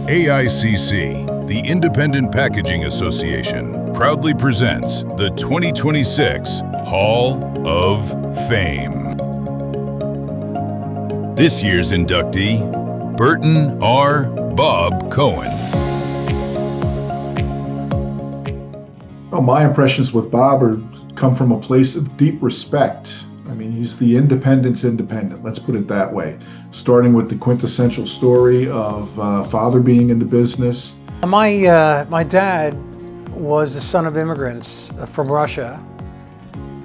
AICC, the Independent Packaging Association, proudly presents the 2026 Hall of Fame. This year's inductee, Burton R. Bob Cohen. Well, my impressions with Bob come from a place of deep respect. I mean, he's the independent's independent, let's put it that way. Starting with the quintessential story of father being in the business. My dad was the son of immigrants from Russia,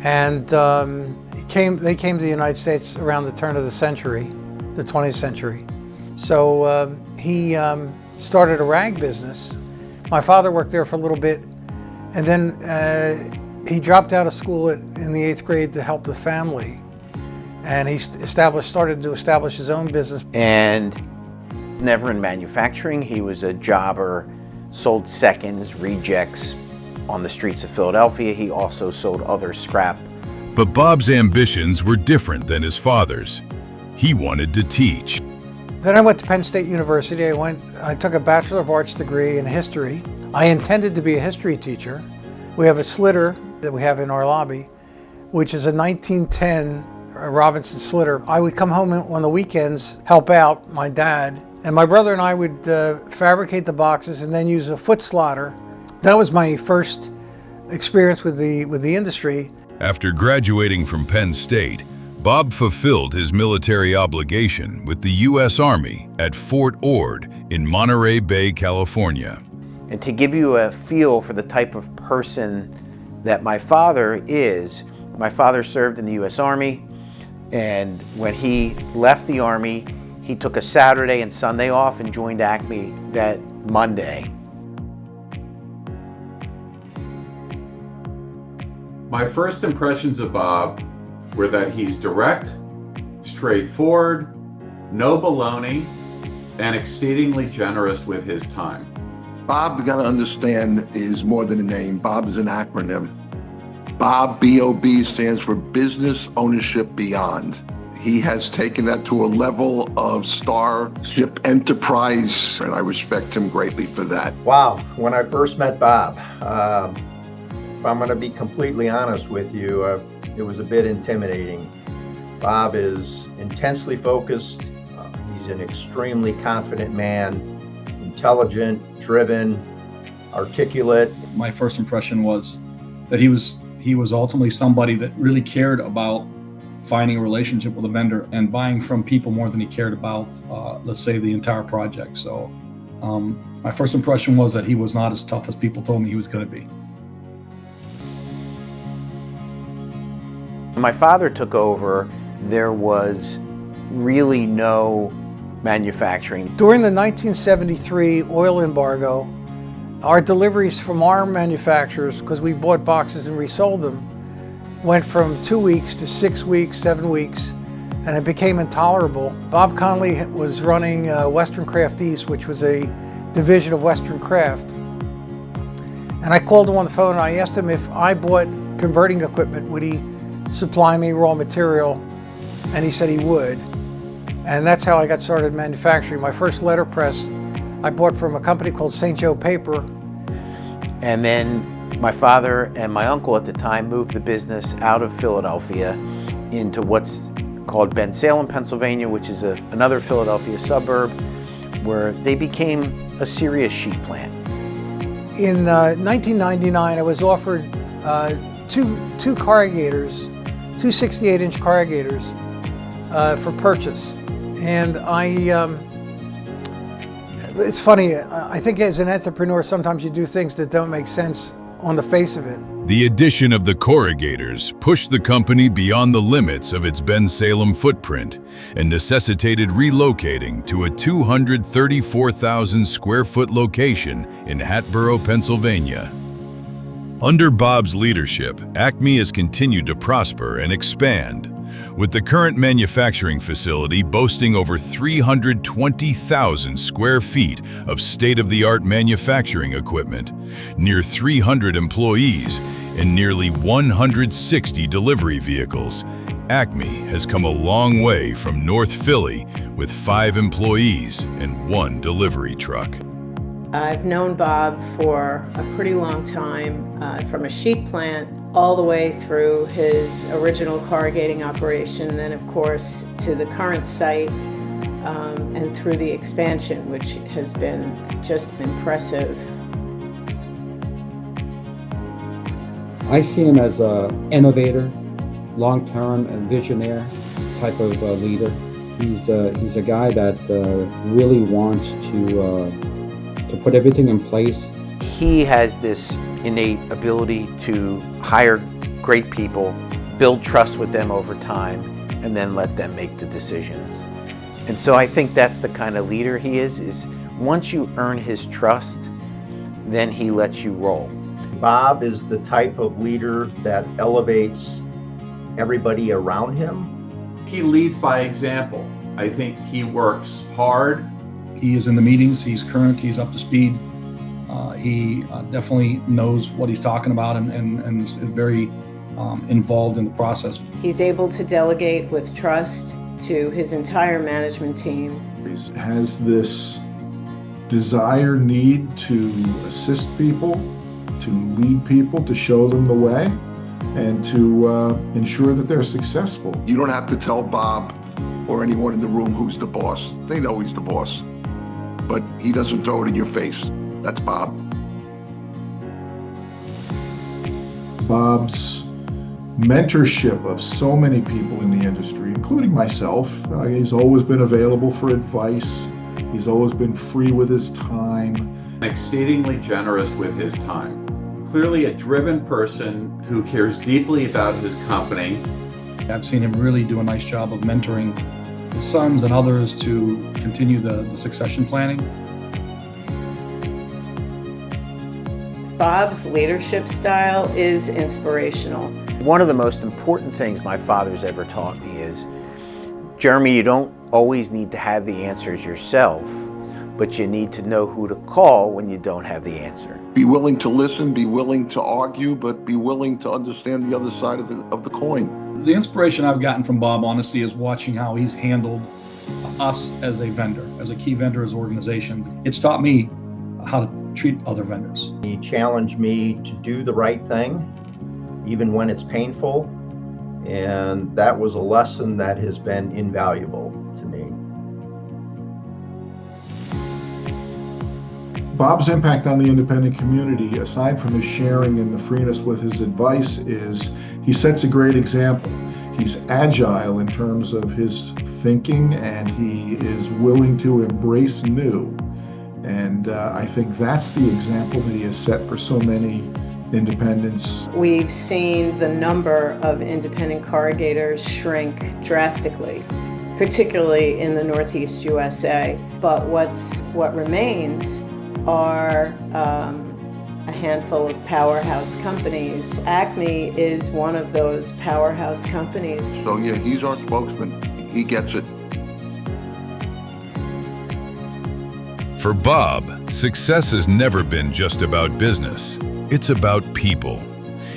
and they came to the United States around the turn of the century, the 20th century. So he started a rag business. My father worked there for a little bit, and then he dropped out of school in the 8th grade to help the family, and he started to establish his own business. And never in manufacturing. He was a jobber, sold seconds, rejects on the streets of Philadelphia. He also sold other scrap. But Bob's ambitions were different than his father's. He wanted to teach. Then I went to Penn State University. I took a Bachelor of Arts degree in history. I intended to be a history teacher. We have a slitter that we have in our lobby, which is a 1910 Robinson slitter. I would come home on the weekends, help out my dad, and my brother and I would fabricate the boxes and then use a foot slotter. That was my first experience with the industry. After graduating from Penn State, Bob fulfilled his military obligation with the U.S. Army at Fort Ord in Monterey Bay, California. And to give you a feel for the type of person that my father is, my father served in the U.S. Army, and when he left the Army, he took a Saturday and Sunday off and joined Acme that Monday. My first impressions of Bob were that he's direct, straightforward, no baloney, and exceedingly generous with his time. Bob, you gotta understand, is more than a name. Bob is an acronym. Bob, B-O-B, stands for Business Ownership Beyond. He has taken that to a level of starship enterprise, and I respect him greatly for that. Wow, when I first met Bob, if I'm gonna be completely honest with you, it was a bit intimidating. Bob is intensely focused. He's an extremely confident man, intelligent, driven, articulate. My first impression was that he was ultimately somebody that really cared about finding a relationship with a vendor and buying from people more than he cared about, let's say, the entire project. So my first impression was that he was not as tough as people told me he was going to be. When my father took over, there was really no manufacturing. During the 1973 oil embargo, our deliveries from our manufacturers, because we bought boxes and resold them, went from 2 weeks to 6 weeks, 7 weeks, and it became intolerable. Bob Conley was running Western Craft East, which was a division of Western Craft. And I called him on the phone and I asked him if I bought converting equipment, would he supply me raw material? And he said he would. And that's how I got started manufacturing. My first letterpress I bought from a company called St. Joe Paper. And then my father and my uncle at the time moved the business out of Philadelphia into what's called Bensalem, Pennsylvania, which is another Philadelphia suburb, where they became a serious sheet plant. In 1999, I was offered two corrugators, two 68-inch corrugators for purchase. And it's funny, I think as an entrepreneur, sometimes you do things that don't make sense on the face of it. The addition of the corrugators pushed the company beyond the limits of its Bensalem footprint and necessitated relocating to a 234,000 square foot location in Hatboro, Pennsylvania. Under Bob's leadership, Acme has continued to prosper and expand, with the current manufacturing facility boasting over 320,000 square feet of state-of-the-art manufacturing equipment, near 300 employees, and nearly 160 delivery vehicles. Acme has come a long way from North Philly with 5 employees and 1 delivery truck. I've known Bob for a pretty long time, from a sheet plant all the way through his original corrugating operation, and then of course to the current site, and through the expansion, which has been just impressive. I see him as an innovator, long-term and visionary type of leader. He's a guy that really wants to put everything in place. He has this innate ability to hire great people, build trust with them over time, and then let them make the decisions. And so I think that's the kind of leader he is once you earn his trust, then he lets you roll. Bob is the type of leader that elevates everybody around him. He leads by example. I think he works hard. He is in the meetings, he's current, he's up to speed. He definitely knows what he's talking about and is very involved in the process. He's able to delegate with trust to his entire management team. He has this desire, need to assist people, to lead people, to show them the way, and to ensure that they're successful. You don't have to tell Bob or anyone in the room who's the boss. They know he's the boss. But he doesn't throw it in your face. That's Bob. Bob's mentorship of so many people in the industry, including myself, he's always been available for advice. He's always been free with his time. Exceedingly generous with his time. Clearly a driven person who cares deeply about his company. I've seen him really do a nice job of mentoring his sons and others to continue the succession planning. Bob's leadership style is inspirational. One of the most important things my father's ever taught me is, Jeremy, you don't always need to have the answers yourself, but you need to know who to call when you don't have the answer. Be willing to listen, be willing to argue, but be willing to understand the other side of the coin. The inspiration I've gotten from Bob, honestly, is watching how he's handled us as a vendor, as a key vendor, as an organization. It's taught me how to treat other vendors. He challenged me to do the right thing, even when it's painful, and that was a lesson that has been invaluable to me. Bob's impact on the independent community, aside from his sharing and the freeness with his advice, is he sets a great example. He's agile in terms of his thinking, and he is willing to embrace new. And I think that's the example that he has set for so many independents. We've seen the number of independent corrugators shrink drastically, particularly in the Northeast USA. But what remains are a handful of powerhouse companies. Acme is one of those powerhouse companies. So yeah, he's our spokesman. He gets it. For Bob, success has never been just about business. It's about people.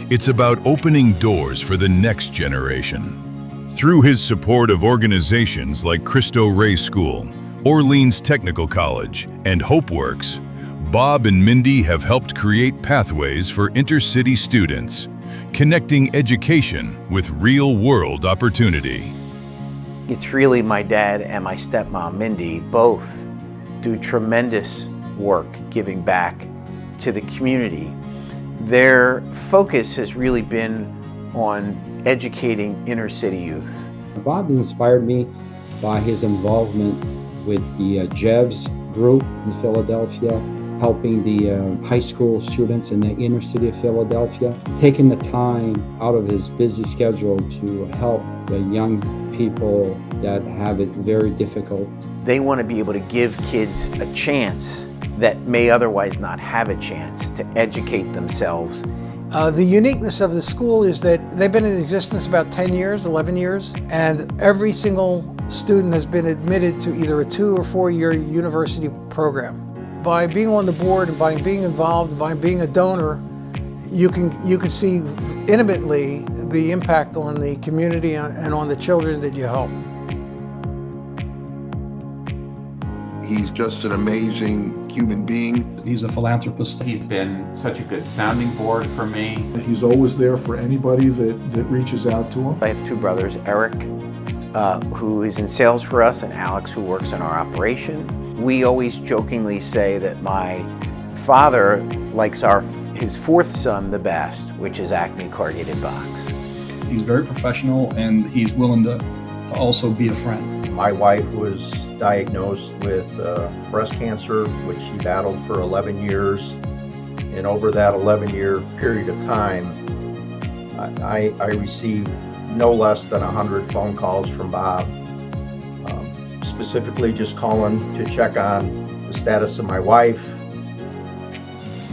It's about opening doors for the next generation. Through his support of organizations like Cristo Rey School, Orleans Technical College, and HopeWorks, Bob and Mindy have helped create pathways for intercity students, connecting education with real-world opportunity. It's really my dad and my stepmom, Mindy, both do tremendous work giving back to the community. Their focus has really been on educating inner city youth. Bob inspired me by his involvement with the JEVS group in Philadelphia, helping the high school students in the inner city of Philadelphia, taking the time out of his busy schedule to help the young people that have it very difficult. They want to be able to give kids a chance that may otherwise not have a chance to educate themselves. The uniqueness of the school is that they've been in existence about 10 years, 11 years, and every single student has been admitted to either a 2 or 4 year university program. By being on the board and by being involved and by being a donor, you can see intimately the impact on the community and on the children that you help. He's just an amazing human being. He's a philanthropist. He's been such a good sounding board for me. He's always there for anybody that reaches out to him. I have two brothers, Eric, who is in sales for us, and Alex, who works in our operation. We always jokingly say that my father likes his fourth son the best, which is Acme Corrugated Box. He's very professional, and he's willing to also be a friend. My wife was diagnosed with breast cancer, which she battled for 11 years. And over that 11-year period of time, I received no less than 100 phone calls from Bob, specifically just calling to check on the status of my wife,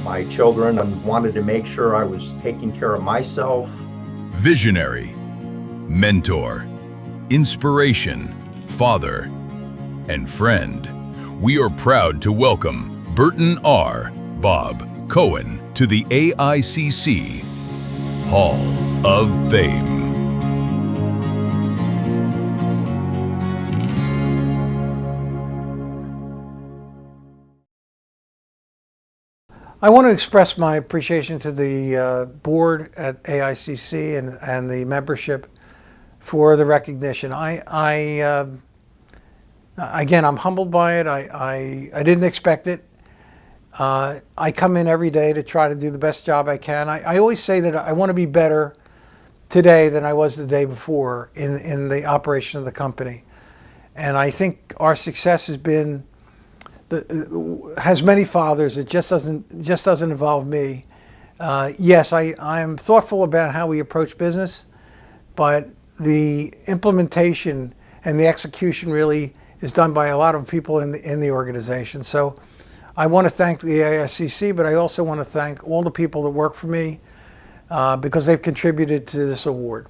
my children, and wanted to make sure I was taking care of myself. Visionary, mentor, inspiration, father, and friend. We are proud to welcome Burton R. Bob Cohen to the AICC Hall of Fame. I want to express my appreciation to the board at AICC and the membership for the recognition. Again, I'm humbled by it. I didn't expect it. I come in every day to try to do the best job I can. I always say that I want to be better today than I was the day before in the operation of the company. And I think our success has been has many fathers. It just doesn't involve me. Yes, I'm thoughtful about how we approach business, but the implementation and the execution really is done by a lot of people in the organization. So I want to thank the AICC, but I also want to thank all the people that work for me because they've contributed to this award.